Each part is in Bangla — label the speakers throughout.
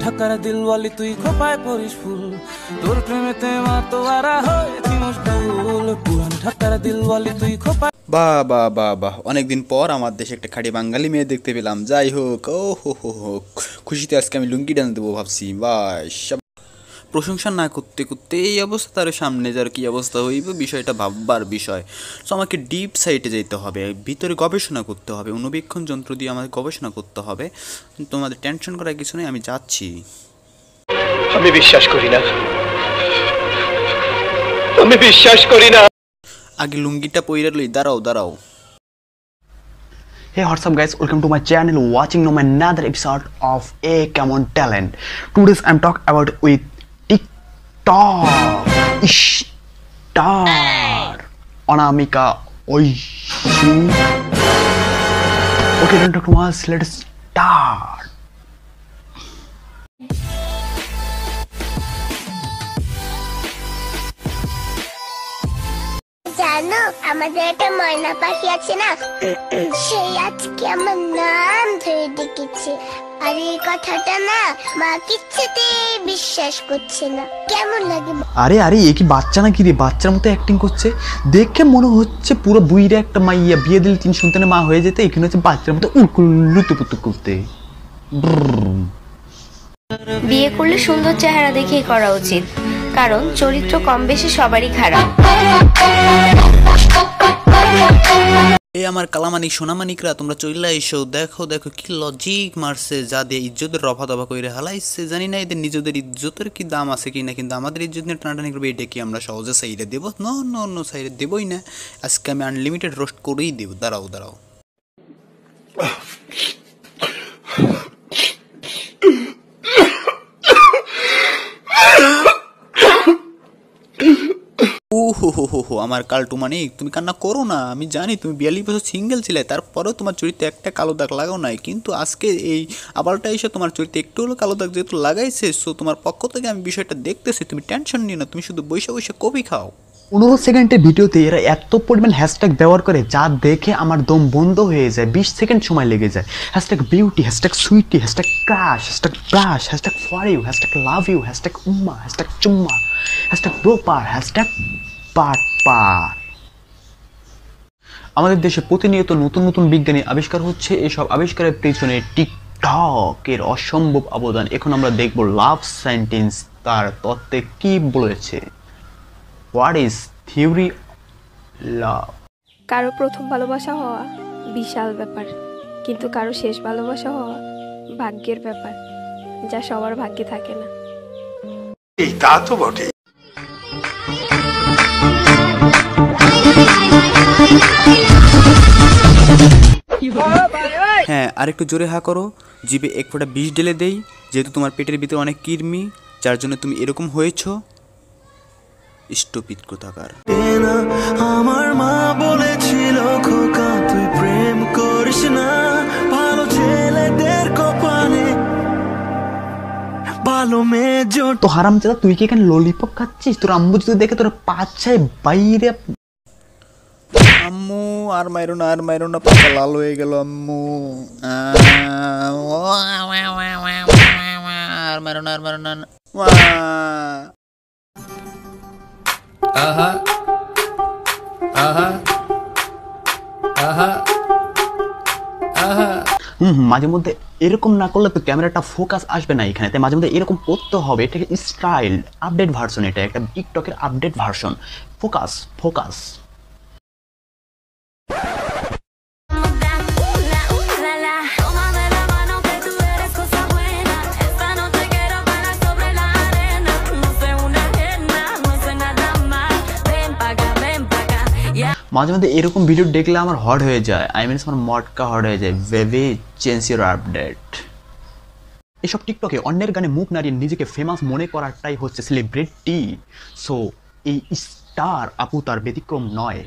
Speaker 1: ঢাকার দিলওয়ালি তুই খোপায় পরিস ফুল, তোর প্রেমেতে মাতোয়ারা হয়েছি মশগুল। পুরান ঢাকার দিলওয়ালি তুই খোপায়।
Speaker 2: বাহ বাহ বাহ বাহ, অনেকদিন পর আমার দেশে একটা খাঁটি বাঙালি মেয়ে দেখতে পেলাম। যাই হোক, ও হো, খুশিতে আজকে আমি লুঙ্গি ডান্স দেবো ভাবছি। বাহ, প্রশংসা না করতে করতে এই অবস্থা, তার সামনে যার কী অবস্থা হইব বিষয়টা ভাববার বিষয়। সো আমাকে ডিপ সাইটে যেতে হবে, ভিতরে গবেষণা করতে হবে, অনুবীক্ষণ যন্ত্র দিয়ে আমাকে গবেষণা করতে হবে। তোমাদের টেনশন করার কিছু নেই, আমি যাচ্ছি।
Speaker 3: আমি বিশ্বাস করি না।
Speaker 2: আগে লুঙ্গিটা পইরা লই, দাঁড়াও।
Speaker 4: Hey, what's up guys, welcome to my channel, watching now another episode of A Common Talent. Today's I'm talking about with TikTok star Anamika Oishi. Okay, don't talk too much, let's start.
Speaker 5: জানো আমাদের একটা ময়না পাখি আছে না, সেই আজকে আমার নাম ধরে ডেকেছে। আর এই কথাটা না মা কিচ্ছুতে বিশ্বাস করছে না। কেমন লাগে?
Speaker 4: আরে এ কি বাচ্চা নাকি রে? বাচ্চার মতো অ্যাক্টিং করছে, দেখে মনে হচ্ছে পুরো বুইরে একটা মাইয়া, বিয়ে দিলে 3 সন্তানের মা হয়ে যেতে, এখানে হচ্ছে বাচ্চার মতো লুতুপুতু করতে।
Speaker 6: বিয়ে করলে সুন্দর চেহারা দেখেই করা উচিত, কারণ চরিত্র কম বেশি সবারই খারাপ।
Speaker 2: এই আমার কালামানিক সোনামানিকরা, তোমরা চইলা এসো, দেখো কি লজিক মারছে, যা দিয়ে ইজ্জতের রফা দফা করে হালাইছে। জানি না এদের নিজেদের ইজ্জতের কি দাম আছে কিনা, কিন্তু আমাদের ইজ্জত নিয়ে টানাটানি করবে, এটা কি আমরা সহজে সাইডে দেবো? নো সাইডে দেবই না। আজকে আমি আনলিমিটেড রোস্ট করেই দেবো। দাঁড়াও। হো, আমার কালটু মানিক, তুমি কান্না করো না। আমি জানি তুমি 42 বছর সিঙ্গেল ছিলে, তারপরেও তোমার চরিত্রে একটা কালো দাগ লাগাও নাই, কিন্তু আজকে এই আবারটা এসে তোমার চরিত্রে একটু হলো কালো দাগ যেহেতু লাগাইছে, সো তোমার পক্ষ থেকে আমি বিষয়টা দেখতেছি। তুমি টেনশন নিও না, তুমি শুধু বসে কফি খাও।
Speaker 4: 15 সেকেন্ডের ভিডিওতে এরা এত পরিমাণ হ্যাশট্যাগ ব্যবহার করে যা দেখে আমার দম বন্ধ হয়ে যায়। 20 সেকেন্ড সময় লেগে যায়। Hashtag beauty, hashtag sweetie, hashtag crush, hashtag brush, hashtag for you, hashtag love you, hashtag উম্মা, হ্যাশট্যাগ চুম্মা, হ্যাশট্যাগ ব্রোপার, হ্যাশট্যাগ পাটপার। আমাদের দেশে প্রতিনিয়ত নতুন বিজ্ঞানী আবিষ্কার হচ্ছে। এসব আবিষ্কারের পেছনে টিকটকের অসম্ভব অবদান। এখন আমরা দেখব লাভ সেন্টেন্স তার তত্ত্বে কি বলেছে। What is theory love?
Speaker 7: কারো প্রথম ভালোবাসা হওয়া বিশাল ব্যাপার, কিন্তু কারো শেষ ভালোবাসা হওয়া ভাগ্যের ব্যাপার, যা সবার ভাগ্যে থাকে না।
Speaker 3: এই তা তো বটে।
Speaker 2: হ্যাঁ, আর একটু জোরে হা করো, জিভে এক ফোঁটা বিষ ঢেলে দেই, যেহেতু তোমার পেটের ভিতরে অনেক কৃমি, যার জন্য তুমি এরকম হয়েছো। স্টুপিড কোথাকার।
Speaker 1: আমার মা বলেছিল খোকা তুই প্রেম করিস না, ভালো ছেলেদের কপালে ভালো মেয়ে জোট।
Speaker 4: তো হারামজাদা, তুই কি এখানে ললিপপ খাচ্ছিস? তোর আম্মু যদি দেখে তোর পাছায় বাইরে।
Speaker 2: আম্মু আর মাইরো না, পাতা লাল হয়ে গেল আম্মু। আর মাইরো না।
Speaker 4: মাঝে মধ্যে এরকম না করলে তো ক্যামেরাটা ফোকাস আসবে না এখানে। তাই মাঝে মধ্যে এরকম করতে হবে। এটা স্টাইল আপডেট ভার্সন, এটা একটা টিকটকের আপডেট ভার্সন। ফোকাস। মাঝে মধ্যে এরকম ভিডিও দেখলে আমার হট হয়ে যায়, আমার মটকা হট হয়ে যায়। ভেবে চেঞ্জ ইউর আপডেট। এসব টিকটকে অন্যের গানে মুখ নাড়িয়ে নিজেকে ফেমাস মনে করাটাই হচ্ছে সেলিব্রিটি। সো এই স্টার আপু তার ব্যতিক্রম নয়।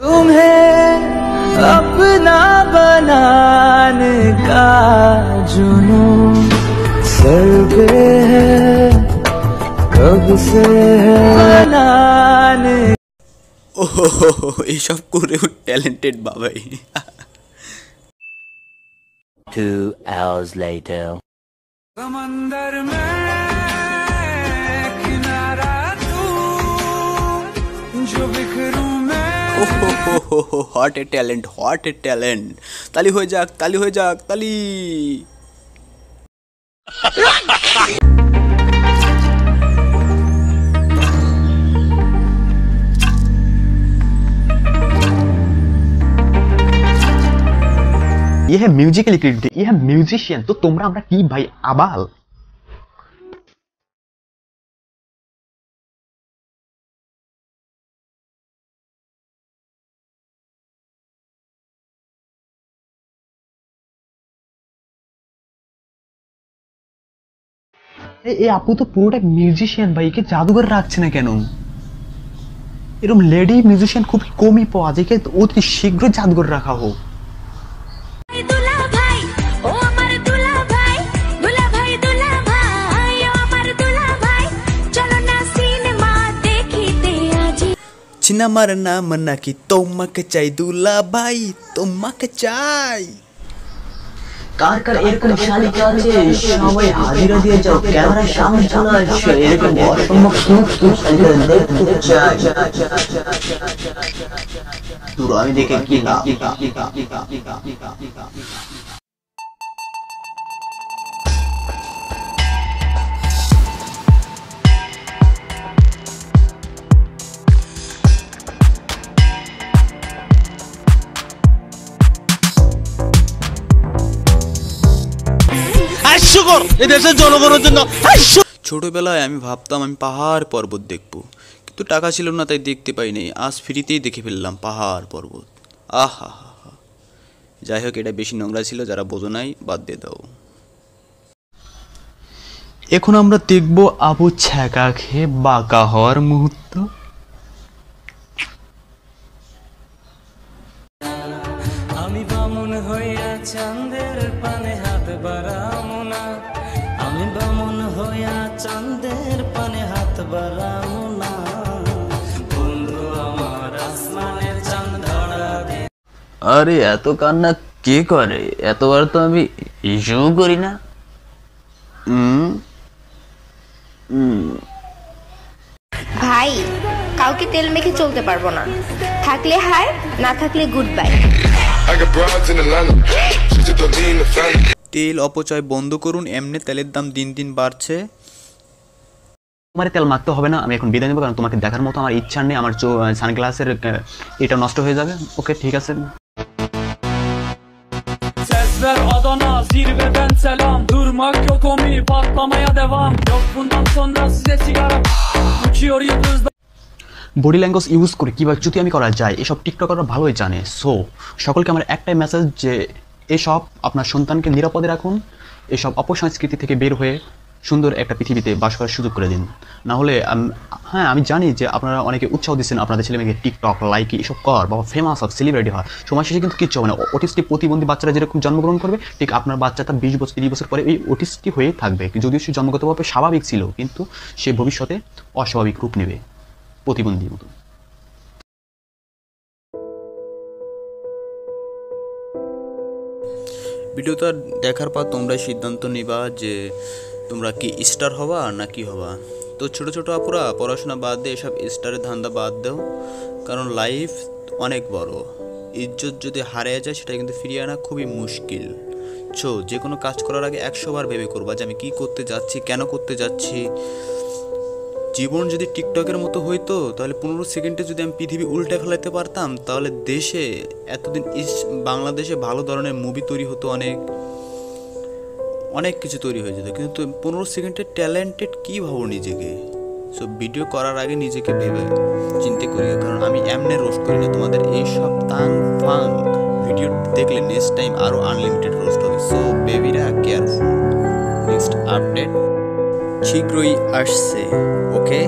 Speaker 1: तुम्हें अपना बनाने का जुनून सर पे है, कब से है बनाने।
Speaker 2: এইসব করেও ট্যালেন্টেড বাবাই।
Speaker 8: 2 hours later
Speaker 1: समंदर में किनारा तू जो बिखरूं मैं
Speaker 2: হট এ ট্যালেন্ট, হট এ ট্যালেন্ট। তালি হয়ে যাক, তালি হয়ে যাক, তালি।
Speaker 4: ये है म्यूजिकल क्रिएटिविटी, ये है म्यूजिशियन। तो তোমরা আমরা কি ভাই আবাল? এই আপু তো পুরোটা মিউজিশিয়ান ভাই, একে জাদুঘর রাখছে না কেন? এরকম লেডি মিউজিশিয়ান খুব কমই পাওয়া যায়, একে অতি শীঘ্র জাদুঘর রাখা হোক।
Speaker 2: চিনা মার নাম নাকি তোমাকে চাই দুলা ভাই, তোমাকে চাই।
Speaker 8: কার কার এরকম শালিকা আছে সবাই হাজিরা দিয়ে যাও, ক্যামেরার সামনে চলে আসো। এরকম অসম্ভব সুন্দর শালিকা দেখতে চাই। তোর আমি দেখে কি লাভ?
Speaker 2: ছোটবেলায় আমি ভাবতাম আমি পাহাড় পর্বত দেখবো, কিন্তু টাকা ছিল না তাই দেখতে পাইনি। আজ ফ্রিতেই দেখে ফেললাম পাহাড় পর্বত। আহা হা হা। যাই হোক, এটা বেশি নোংরা ছিল, যারা বোঝো নাই বাদ দিয়ে দাও।
Speaker 4: এখন আমরা দেখব আবু ছ্যাঁকা খেয়ে বাঁকা হওয়ার মুহূর্ত।
Speaker 1: আমি বামুন হইয়া চাঁদের পানে হাত বাড়ামো না, আমি বামুন হইয়া চাঁদের পানে হাত বাড়ামো না, বন্ধু আমার আসমানের চাঁদ ধরা দে।
Speaker 8: আরে এত কান্না কে করে? এতবার তো আমি ইস্যু করি না।
Speaker 6: ভাই, কাউকে তেল মেখে চলতে পারবো না। থাকলে হাই, না থাকলে গুড বাই।
Speaker 2: তেল অপচয় বন্ধ করুন, এমনি তেলের দাম দিন দিন বাড়ছে।
Speaker 4: তোমার তেল মাখতে হবে না, আমি এখন বিদায় নেবো, কারণ তোমাকে দেখার মতো আমার ইচ্ছা নেই। আমার সানগ্লাসের এটা নষ্ট hয়ে যাবে। ওকে, ঠিক আছে।
Speaker 1: Sesler Adana, zirveden selam. Durmak yok omi, patlamaya devam. Yok bundan sonra size sigara. Uçuyor yıldızlar.
Speaker 4: Body language use করে কীভাবে চুতিয়ামি করা যায় এসব টিকটকাররা ভালোই জানে। সো সকলকে আমার একটাই মেসেজ যে এসব আপনার সন্তানকে নিরাপদে রাখুন, এসব অপসংস্কৃতি থেকে বের হয়ে সুন্দর একটা পৃথিবীতে বাস করার সুযোগ করে দিন। না হলে হ্যাঁ, আমি জানি যে আপনারা অনেকে উৎসাহ দিচ্ছেন আপনাদের ছেলেমেয়েকে টিকটক লাইক এসব কর, বাবা ফেমাস হোক, সেলিব্রিটি হয়। সময় শেষে কিন্তু কিচ্ছু হবে না। অটিস্টিক প্রতিবন্ধী বাচ্চারা যেরকম জন্মগ্রহণ করবে, ঠিক আপনার বাচ্চাটা 20 বছর 30 বছর পরে এই অটিস্টিক হয়ে থাকবে। যদিও সে জন্মগতভাবে স্বাভাবিক ছিল, কিন্তু সে ভবিষ্যতে অস্বাভাবিক রূপ নেবে, প্রতিবন্ধীর মতো।
Speaker 2: ভিডিওটা দেখার পর তোমরাই সিদ্ধান্ত নিবা যে তোমরা কি স্টার হবা না কি হবা। তো ছোট ছোট আপুরা পড়াশোনা বাদ দিয়ে এসব স্টারের ধান্দা বাদ দাও, কারণ লাইফ অনেক বড়। ইজ্জত যদি হারিয়ে যায় সেটা কিন্তু ফিরিয়ে আনা খুবই মুশকিল। যে কোনো কাজ করার আগে 100 বার ভেবে করবা যে আমি কি করতে যাচ্ছি, কেন করতে যাচ্ছি। জীবন যদি টিকটকের মতো হইতো তাহলে 15 সেকেন্ডে যদি আমি পৃথিবী উল্টে ফেলাতে পারতাম, তাহলে দেশে এতদিন বাংলাদেশে ভালো ধরনের মুভি তৈরি হতো, অনেক কিছু তৈরি হয়ে যেত। কিন্তু 15 সেকেন্ডে ট্যালেন্টেড কী ভাবো নিজেকে। সো ভিডিও করার আগে নিজেকে ভেবে চিন্তা করি, কারণ আমি এমনি রোস্ট করি না। তোমাদের এইসব তাং ফাং ভিডিও দেখলে নেক্সট টাইম আরও আনলিমিটেড রোস্ট হবে। সো বেবিরা কেয়ারফুল। নেক্সট আপডেট শীঘ্রই আসছে, ওকে?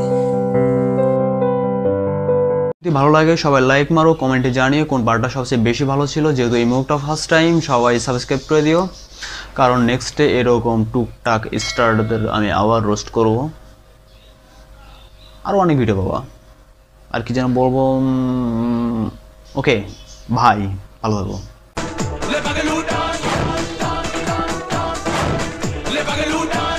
Speaker 4: যদি ভালো লাগে সবাই লাইক মারো, কমেন্টে জানিয়ে কোন পার্টটা সবচেয়ে বেশি ভালো ছিল। যেহেতু এই মুভটা ফার্স্ট টাইম, সবাই সাবস্ক্রাইব করে দিও, কারণ নেক্সটে এরকম টুকটাক স্টারদের আমি আবার রোস্ট করব, আরও অনেক ভিডিও পাবা। আর কি যেন বলবো, ওকে ভাই, ভালো থাকবো।
Speaker 1: उठा